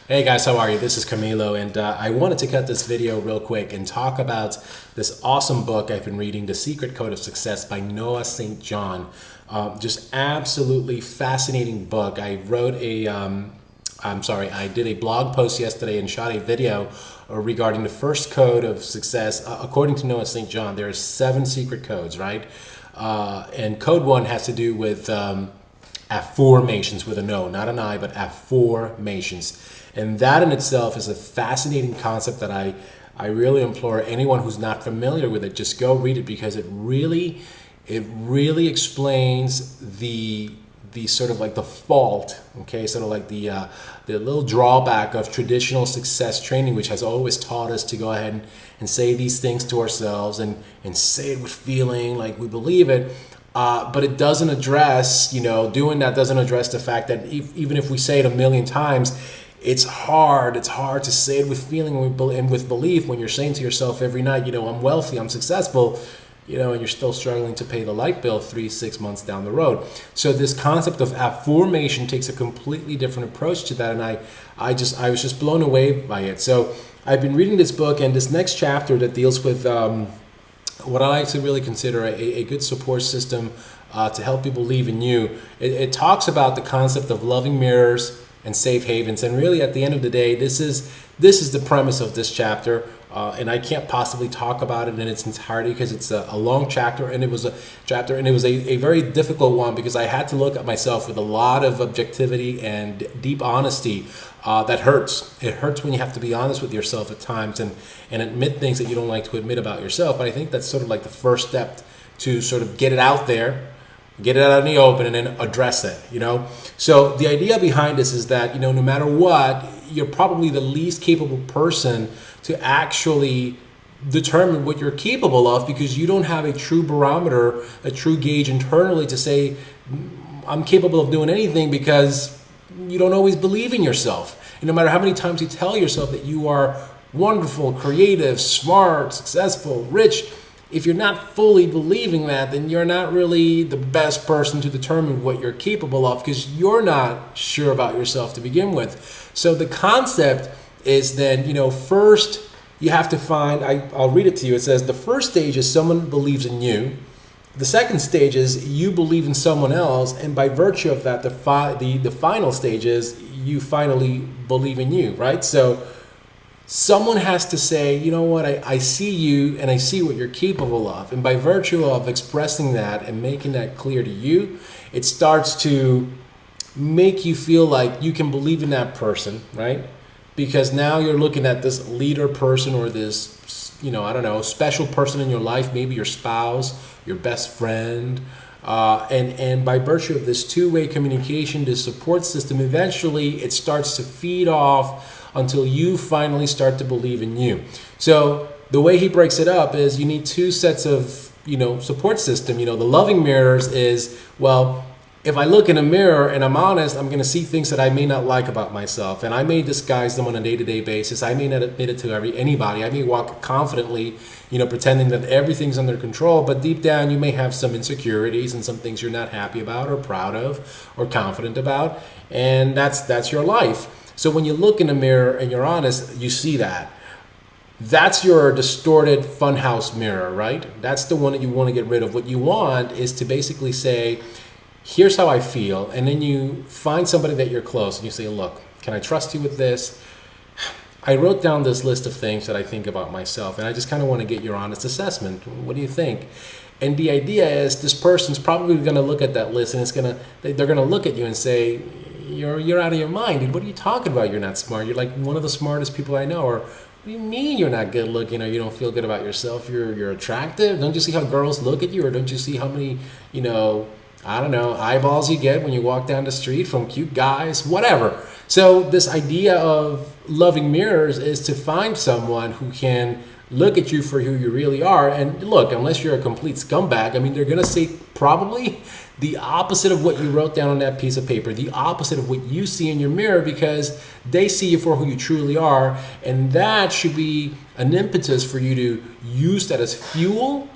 Hey guys, how are you? This is Camilo, and I wanted to cut this video real quick and talk about this awesome book I've been reading, The Secret Code of Success by Noah St. John. Just absolutely fascinating book. I did a blog post yesterday and shot a video regarding the first code of success. According to Noah St. John, there are 7 secret codes, right? And code 1 has to do with affirmations with an O, not an I, but affirmations. And that in itself is a fascinating concept that I really implore anyone who's not familiar with it, just go read it, because it really explains the sort of like the fault, okay, sort of like the little drawback of traditional success training, which has always taught us to go ahead and say these things to ourselves and say it with feeling like we believe it. But it doesn't address, doing that doesn't address the fact that even if we say it a million times, it's hard to say it with feeling and with belief when you're saying to yourself every night, I'm wealthy, I'm successful, and you're still struggling to pay the light bill 3-6 months down the road. So this concept of affirmation takes a completely different approach to that, and I was just blown away by it. So I've been reading this book, and this next chapter that deals with what I like to really consider a good support system to help you believe in you. It talks about the concept of loving mirrors and safe havens, and really at the end of the day, this is the premise of this chapter. And I can't possibly talk about it in its entirety because it's a long chapter, and it was a very difficult one because I had to look at myself with a lot of objectivity and deep honesty. That hurts. It hurts when you have to be honest with yourself at times and admit things that you don't like to admit about yourself. But I think that's sort of like the first step to sort of get it out there, get it out in the open, and then address it. So the idea behind this is that no matter what, you're probably the least capable person to actually determine what you're capable of, because you don't have a true barometer, a true gauge internally to say I'm capable of doing anything, because you don't always believe in yourself. And no matter how many times you tell yourself that you are wonderful, creative, smart, successful, rich, if you're not fully believing that, then you're not really the best person to determine what you're capable of, because you're not sure about yourself to begin with. So the concept is then, first you have to find, I'll read it to you. It says the first stage is someone believes in you. The second stage is you believe in someone else, and by virtue of that, the final stage is you finally believe in you, right? So someone has to say, you know what, I see you and I see what you're capable of. And by virtue of expressing that and making that clear to you, it starts to make you feel like you can believe in that person, right? Because now you're looking at this leader person, or this, special person in your life, maybe your spouse, your best friend. And by virtue of this two-way communication, this support system, eventually it starts to feed off until you finally start to believe in you. So the way he breaks it up is you need 2 sets of, support system. The loving mirrors is, well, if I look in a mirror and I'm honest, I'm going to see things that I may not like about myself, and I may disguise them on a day-to-day basis. I may not admit it to anybody. I may walk confidently, pretending that everything's under control, but deep down you may have some insecurities and some things you're not happy about or proud of or confident about, and that's your life. So when you look in a mirror and you're honest, you see that. That's your distorted funhouse mirror, right? That's the one that you want to get rid of. What you want is to basically say, here's how I feel, and then you find somebody that you're close and you say, look, can I trust you with this? I wrote down this list of things that I think about myself, and I just kind of want to get your honest assessment. What do you think? And the idea is this person's probably going to look at that list, and they're going to look at you and say, you're out of your mind, dude. What are you talking about? You're not smart. You're like one of the smartest people I know. Or what do you mean you're not good looking, or you don't feel good about yourself? You're attractive. Don't you see how girls look at you? Or don't you see how many, eyeballs you get when you walk down the street from cute guys, whatever. So this idea of loving mirrors is to find someone who can look at you for who you really are. And look, unless you're a complete scumbag, they're going to say probably the opposite of what you wrote down on that piece of paper, the opposite of what you see in your mirror, because they see you for who you truly are. And that should be an impetus for you to use that as fuel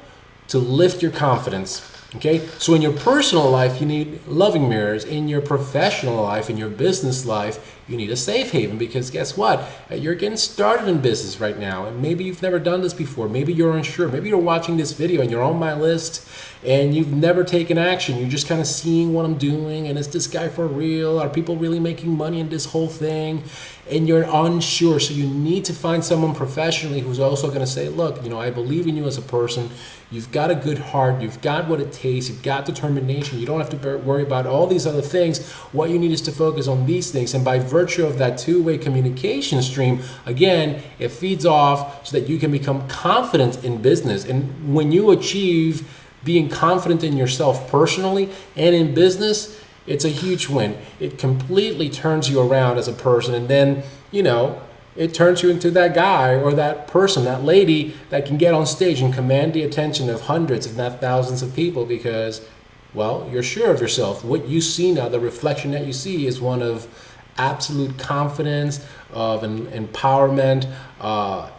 to lift your confidence. Okay, so in your personal life, you need loving mirrors. In your professional life, in your business life, you need a safe haven, because guess what? You're getting started in business right now, and maybe you've never done this before. Maybe you're unsure. Maybe you're watching this video and you're on my list and you've never taken action. You're just kind of seeing what I'm doing, and is this guy for real? Are people really making money in this whole thing? And you're unsure. So you need to find someone professionally who's also going to say, look, I believe in you as a person. You've got a good heart. You've got what it takes. You've got determination. You don't have to worry about all these other things. What you need is to focus on these things. And by virtue of that two-way communication stream, again, it feeds off so that you can become confident in business. And when you achieve being confident in yourself personally and in business, it's a huge win. It completely turns you around as a person, and then, it turns you into that guy or that person, that lady that can get on stage and command the attention of hundreds, if not thousands of people, because, well, you're sure of yourself. What you see now, the reflection that you see, is one of absolute confidence, of empowerment,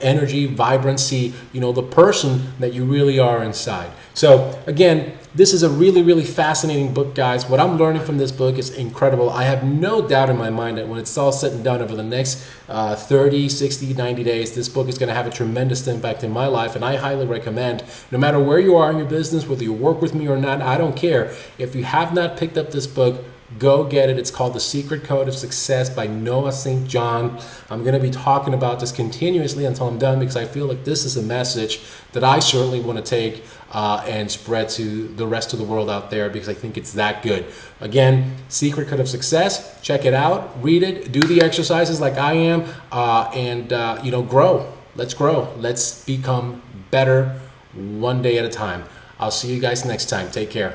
energy, vibrancy, the person that you really are inside. So again, this is a really, really fascinating book, guys. What I'm learning from this book is incredible. I have no doubt in my mind that when it's all said and done over the next 30, 60, 90 days, this book is going to have a tremendous impact in my life. And I highly recommend, no matter where you are in your business, whether you work with me or not, I don't care. If you have not picked up this book, go get it. It's called The Secret Code of Success by Noah St. John. I'm going to be talking about this continuously until I'm done, because I feel like this is a message that I certainly want to take and spread to the rest of the world out there, because I think it's that good. Again, Secret Code of Success. Check it out. Read it. Do the exercises like I am, and grow. Let's grow. Let's become better one day at a time. I'll see you guys next time. Take care.